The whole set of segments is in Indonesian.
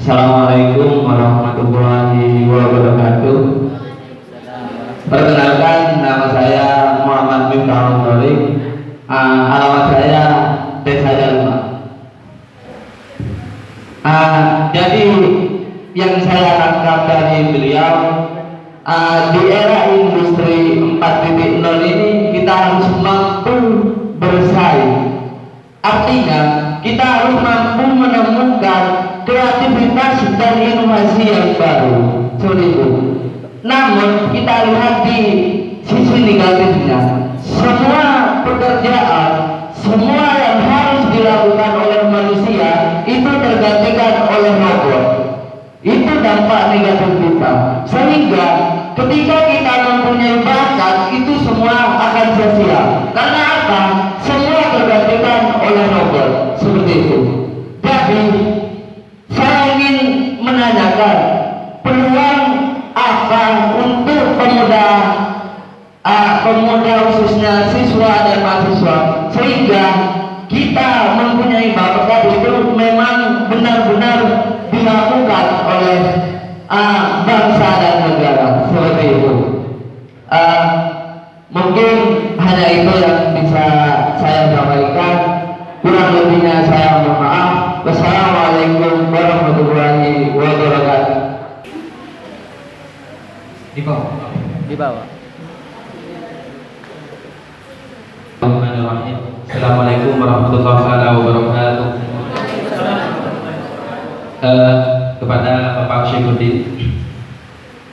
Assalamualaikum warahmatullahi wabarakatuh. Perkenalkan, nama saya Muhammad Miftahul Thorik. Alamat saya Desa Jalma. Jadi yang saya tangkap dari beliau, di era industri 4.0 ini kita harus mampu bersaing. Artinya kita harus mampu menemukan kreativitas dan inovasi yang baru. Seperti itu. Namun kita lihat di sisi negatifnya, semua pekerjaan, semua yang harus dilakukan oleh manusia itu tergantikan oleh robot. Itu dampak negatif kita. Sehingga ketika kita mempunyai bakat, itu semua akan sia-sia. Karena apa? Semua tergantikan oleh robot. Seperti itu. Jadi saya ingin menanyakan, peluang apa untuk pemuda khususnya siswa dan mahasiswa, sehingga kita mempunyai bakat itu memang benar-benar dilakukan oleh bangsa dan negara. Seperti itu. Mungkin hanya itu yang bisa saya sampaikan. Kurang lebihnya saya mohon maaf. Wassalamualaikum warahmatullahi wabarakatuh. Di bawah. Bismillahirrahmanirrahim. Assalamualaikum warahmatullahi wabarakatuh. Kepada Bapak Syekhudin,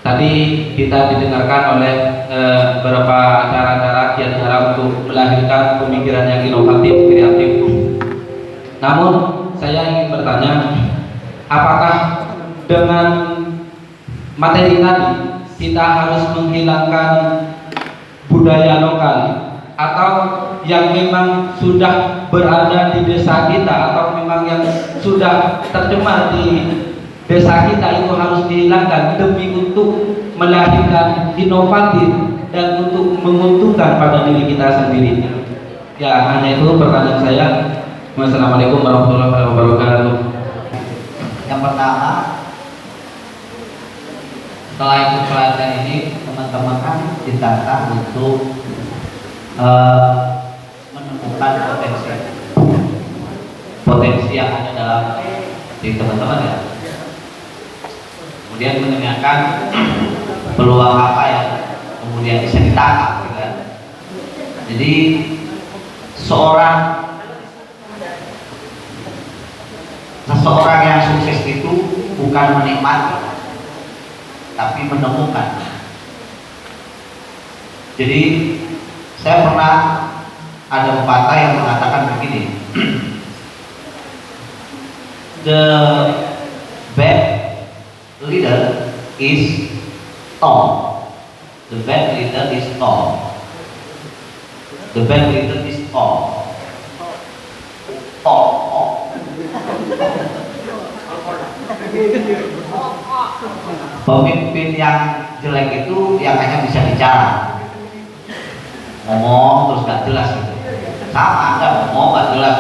tadi kita didengarkan oleh beberapa cara-cara kiat cara untuk melahirkan pemikiran yang inovatif, kreatif. Namun saya ingin bertanya, apakah dengan materi tadi kita harus menghilangkan budaya lokal, atau yang memang sudah berada di desa kita, atau memang yang sudah tercemar di desa kita itu harus dihilangkan demi untuk melahirkan inovatif dan untuk menguntungkan pada diri kita sendiri? Ya, hanya itu pertanyaan saya. Wassalamualaikum warahmatullahi wabarakatuh. Yang pertama, setelah ikut pelatihan ini, teman-teman kan ditantang untuk menemukan potensi yang ada dalam diri teman-teman ya. Kemudian mendengarkan peluang apa yang kemudian bisa ditangkap, gitu kan? Jadi seseorang yang sukses itu bukan menikmati, tapi menemukan. Jadi saya pernah ada pepatah yang mengatakan begini, the bad leader is tall, the bad leader is tall, the bad leader is tall, tall. Pemimpin yang jelek itu yang hanya bisa bicara, ngomong terus gak jelas gitu. Sama Anda ngomong gak jelas.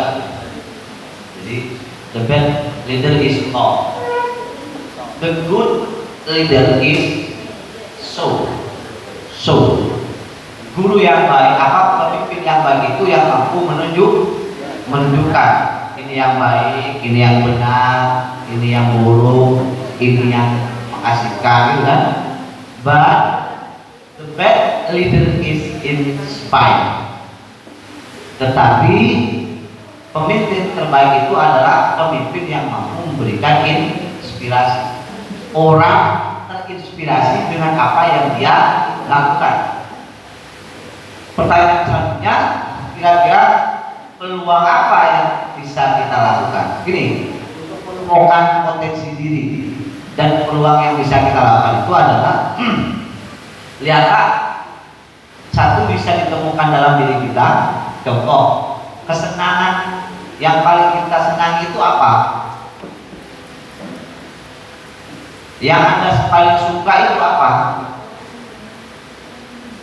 Jadi the bad leader is tall, the good leader is so. Guru yang baik, pemimpin yang baik itu yang mampu menunjukkan ini yang baik, ini yang benar, ini yang buruk, ini yang mengasihkan, gitu kan? But the bad leader is inspired. Tetapi pemimpin terbaik itu adalah pemimpin yang mampu memberikan inspirasi. Orang terinspirasi dengan apa yang dia lakukan. Pertanyaan selanjutnya, kira-kira peluang apa yang bisa kita lakukan? Gini, menemukan potensi diri dan peluang yang bisa kita lakukan itu adalah lihatlah, satu bisa ditemukan dalam diri kita. Contoh, kesenangan yang paling kita senangi itu apa? Yang Anda paling suka itu apa?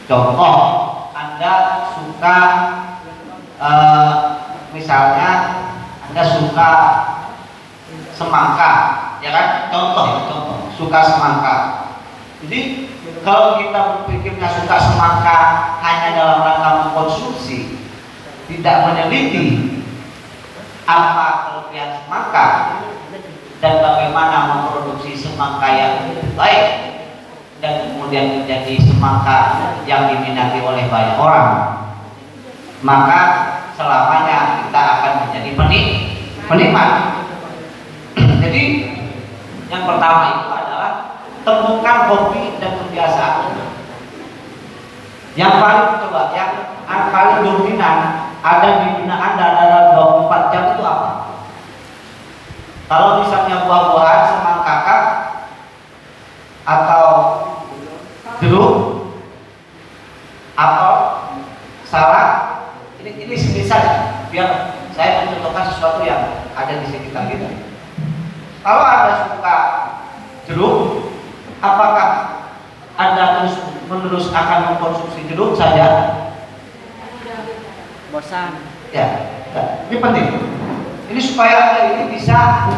Contoh, Anda suka misalnya Anda suka semangka, ya kan? Contoh, suka semangka. Jadi kalau kita berpikirnya suka semangka hanya dalam rangka mengkonsumsi, tidak meneliti apa kelebihan semangka dan bagaimana memproduksi semangka yang lebih baik dan kemudian menjadi semangka yang diminati oleh banyak orang, maka selamanya kita akan menjadi penikmat. Jadi yang pertama itu adalah temukan hobi dan kebiasaan. Yang paling yang paling dominan ada di benak Anda dalam 24 jam itu apa? Kalau misalnya buah-buahan, semangka atau jeruk, apel, salad, ini semisal biar saya mencontohkan sesuatu yang ada di sekitar kita. Kalau Anda suka jeruk, apakah Anda terus akan mengkonsumsi jeruk saja? Bosan. Ya, ini penting. Ini supaya Anda ini bisa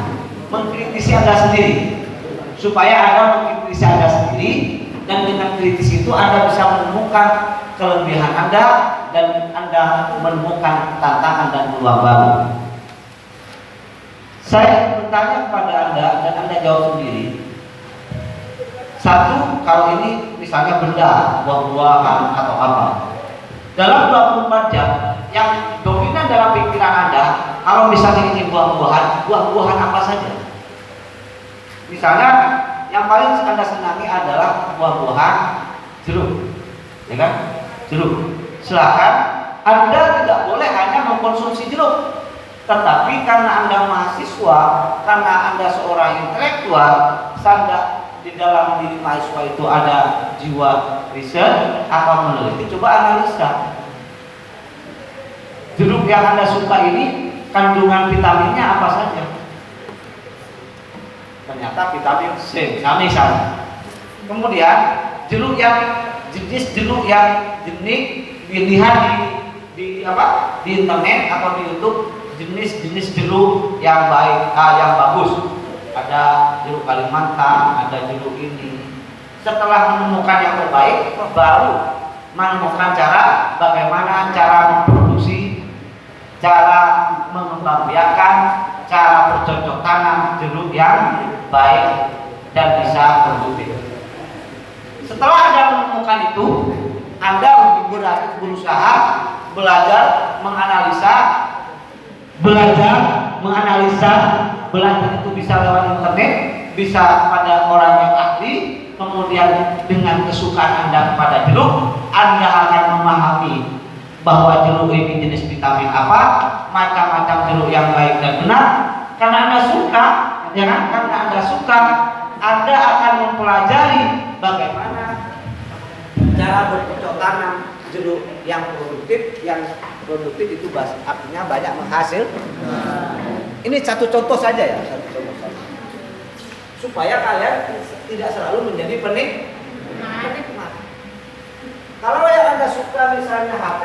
mengkritisi Anda sendiri, supaya Anda mengkritisi Anda sendiri, dan dengan kritis itu Anda bisa menemukan kelebihan Anda dan Anda menemukan tantangan dan peluang baru. Saya bertanya kepada Anda dan Anda jawab sendiri. Satu, kalau ini misalnya benda, buah-buahan atau apa, dalam 24 jam yang dominan dalam pikiran Anda, kalau misalnya ini buah-buahan apa saja? Misalnya yang paling Anda senangi adalah buah-buahan jeruk, ya kan? Jeruk. Silakan, Anda tidak boleh hanya mengkonsumsi jeruk, tetapi karena Anda mahasiswa, karena Anda seorang intelektual, Anda di dalam diri mahasiswa itu ada jiwa riset atau meneliti, coba analisa. Jeruk yang Anda suka ini kandungan vitaminnya apa saja? Ternyata vitamin C, misalnya. Kemudian jenis jeruk yang dilihat di internet atau di YouTube, jenis jeruk yang baik, yang bagus. Ada jeruk Kalimantan, ada jeruk ini. Setelah menemukan yang terbaik, baru menemukan bagaimana cara memproduksi, cara mengembangbiakan, cara bercocok tanam jeruk yang baik dan bisa produktif. Setelah Anda menemukan itu, Anda berusaha belajar menganalisa. Belajar itu bisa lewat internet, bisa pada orang yang ahli. Kemudian dengan kesukaan Anda kepada jeruk, Anda akan memahami bahwa jeruk ini jenis vitamin apa, macam-macam jeruk yang baik dan benar. Karena Anda suka, ya kan? Karena Anda suka, Anda akan mempelajari bagaimana cara bercocok tanam jeruk yang produktif. Yang produktif itu artinya banyak menghasil. Ini satu contoh saja ya, supaya kalian tidak selalu menjadi penikmat. Kalau yang Anda suka misalnya HP,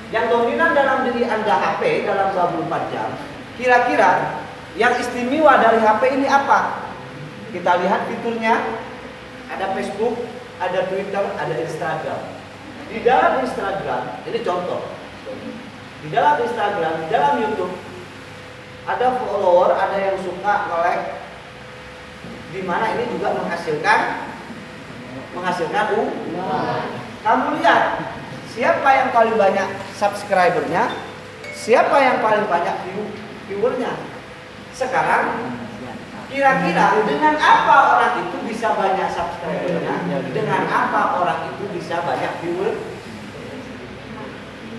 yang dominan dalam diri Anda HP dalam 24 jam, kira-kira yang istimewa dari HP ini apa? Kita lihat fiturnya, ada Facebook, ada Twitter, ada Instagram. Di dalam Instagram, ini contoh. Di dalam Instagram, di dalam YouTube, ada follower, ada yang suka nge-like, di mana ini juga menghasilkan uang. Kamu lihat siapa yang paling banyak subscribernya, siapa yang paling banyak viewernya. Sekarang kira-kira dengan apa orang itu bisa banyak subscribernya, dengan apa orang itu bisa banyak viewer?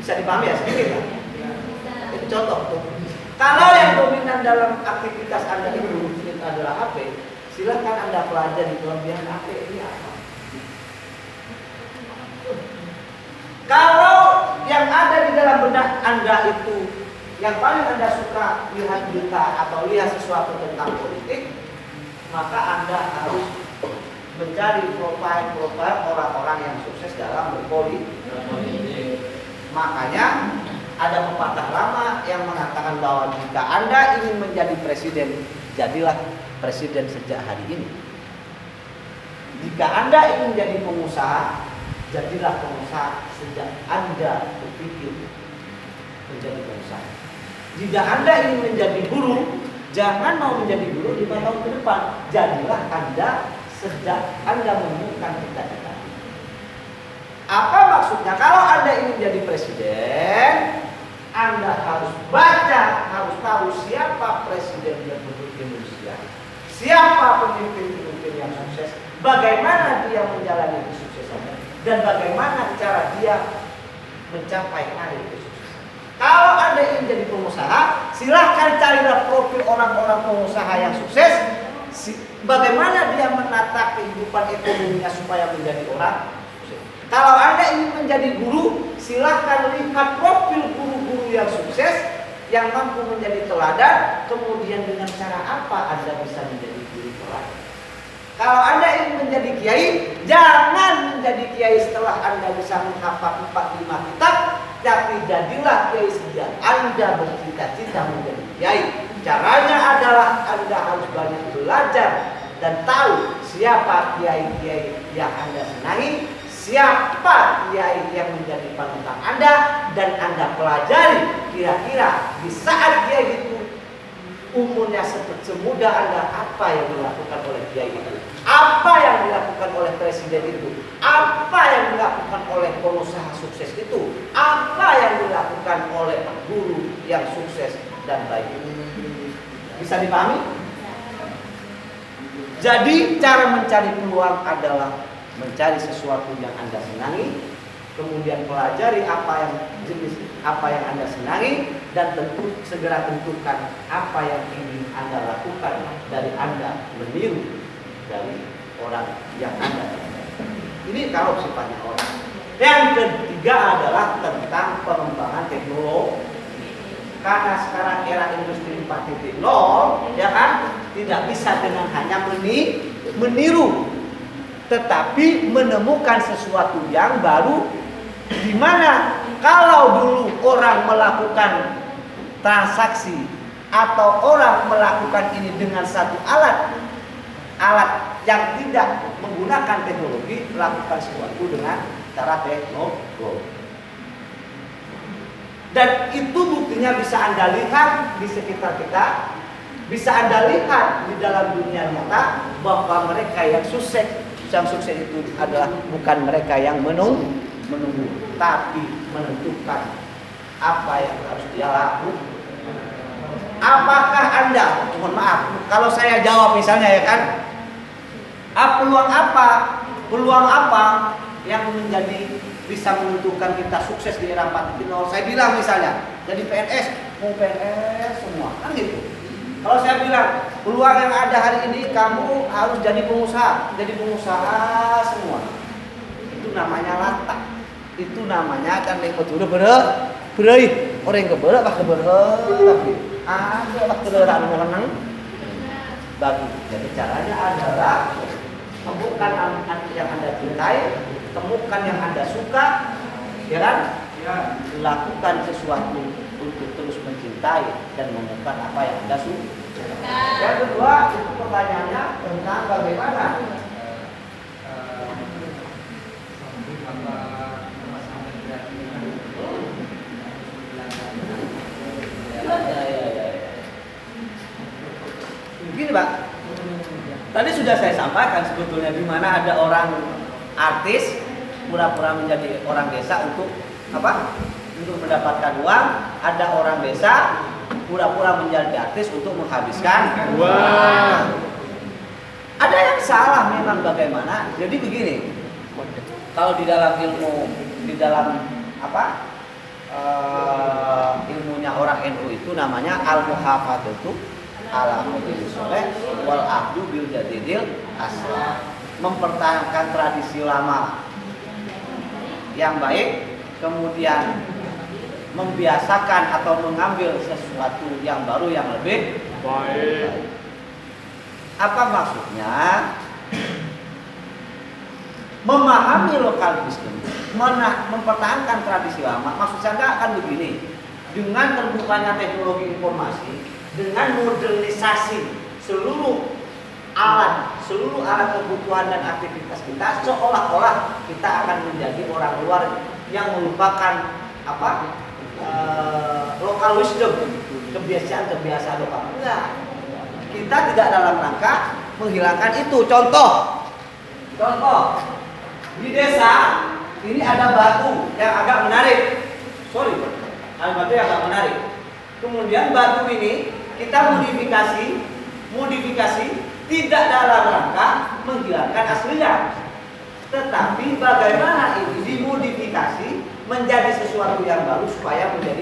Bisa dipahami ya sedikit kan? Itu contoh tuh. Kalau yang dominan dalam aktivitas Anda itu adalah HP, silakan Anda pelajari kelebihan HP ini apa. Kalau yang ada di dalam benak Anda itu yang paling Anda suka lihat berita atau lihat sesuatu tentang politik, maka Anda harus mencari profil orang-orang yang sukses dalam berpolitik. Makanya ada pepatah lama yang mengatakan bahwa jika Anda ingin menjadi presiden, jadilah presiden sejak hari ini. Jika Anda ingin menjadi pengusaha, jadilah pengusaha sejak Anda berpikir menjadi pengusaha. Jika Anda ingin menjadi guru, jangan mau menjadi guru 5 tahun ke depan. Jadilah Anda sejak Anda menemukan cita-cita. Apa maksudnya? Kalau Anda ingin menjadi presiden, Anda harus baca, harus tahu siapa presiden Republik Indonesia, siapa pemimpin-pemimpin yang sukses, bagaimana dia menjalani kesuksesannya, dan bagaimana cara dia mencapai hari kesuksesan. Kalau Anda ingin jadi pengusaha, silahkan carilah profil orang-orang pengusaha yang sukses, bagaimana dia menata kehidupan ekonominya supaya menjadi orang sukses. Kalau Anda ingin menjadi guru, silahkan lihat profil guru-guru yang sukses, yang mampu menjadi teladan, kemudian dengan cara apa Anda bisa menjadi guru teladan. Kalau Anda ingin menjadi kiai, jangan menjadi kiai setelah Anda bisa menghafal 4-5 kitab, tapi jadilah kiai sejak Anda bercita-cita menjadi kiai. Caranya adalah Anda harus banyak belajar dan tahu siapa kiai-kiai yang Anda senangi, siapa kiai yang menjadi panutan Anda, dan Anda pelajari kira-kira di saat kiai itu umurnya semuda Anda, apa yang dilakukan oleh kiai itu, apa yang dilakukan oleh presiden itu, apa yang dilakukan oleh pengusaha sukses itu, apa yang dilakukan oleh guru yang sukses dan baik. Bisa dipahami? Jadi cara mencari peluang adalah mencari sesuatu yang Anda senangi, kemudian pelajari apa yang Anda senangi, dan segera tentukan apa yang ingin Anda lakukan dari Anda meniru dari orang yang Anda cintai. Ini kalau sifatnya orang. Yang ketiga adalah tentang pengembangan teknologi. Karena sekarang era industri 4.0, ya kan, tidak bisa dengan hanya meniru, tetapi menemukan sesuatu yang baru, di mana kalau dulu orang melakukan transaksi atau orang melakukan ini dengan satu alat yang tidak menggunakan teknologi, melakukan sesuatu dengan cara teknologi. Dan itu buktinya bisa Anda lihat di sekitar kita, bisa Anda lihat di dalam dunia nyata, bahwa mereka yang sukses itu adalah bukan mereka yang menunggu, tapi menentukan apa yang harus dia lakukan. Apakah Anda, mohon maaf, kalau saya jawab misalnya, ya kan, peluang apa yang menjadi bisa menentukan kita sukses di era 4.0? Saya bilang misalnya, jadi PNS, mau PNS semua, kan gitu. Kalau saya bilang, peluang yang ada hari ini, kamu harus jadi pengusaha semua. Itu namanya latah. Itu namanya kan yang betul berai. Orang yang keberat pak keberat, tapi ada pak keberat mau menang. Bagi. Jadi caranya adalah temukan yang Anda cintai, temukan yang Anda suka, ya kan? Ya. Lakukan sesuatu untuk terus mencintai dan menemukan apa yang Anda suka. Yang kedua, itu pertanyaannya tentang bagaimana Begini Pak, tadi sudah saya sampaikan sebetulnya, di mana ada orang artis pura-pura menjadi orang desa untuk apa? Untuk mendapatkan uang. Ada orang desa pura-pura menjadi artis untuk menghabiskan uang. Ada yang salah memang bagaimana? Jadi begini, kalau di dalam ilmu, di dalam apa? Ilmunya orang NU itu namanya al-muhafadzatu ala qadri soleh wal ahdu bil jadidil asla, mempertahankan tradisi lama yang baik, kemudian membiasakan atau mengambil sesuatu yang baru yang lebih baik. Apa maksudnya? Memahami lokal wisdom, mempertahankan tradisi lama. Maksud saya akan begini, dengan terbukanya teknologi informasi, dengan modernisasi seluruh seluruh alat kebutuhan dan aktivitas kita, seolah-olah kita akan menjadi orang luar yang melupakan lokal wisdom, kebiasaan lokal. Enggak. Kita tidak dalam rangka menghilangkan itu. Contoh di desa ini ada batu yang agak menarik. Ada batu yang agak menarik. Kemudian batu ini kita modifikasi tidak dalam rangka menghilangkan aslinya, tetapi bagaimana ini dimodifikasi menjadi sesuatu yang baru supaya menjadi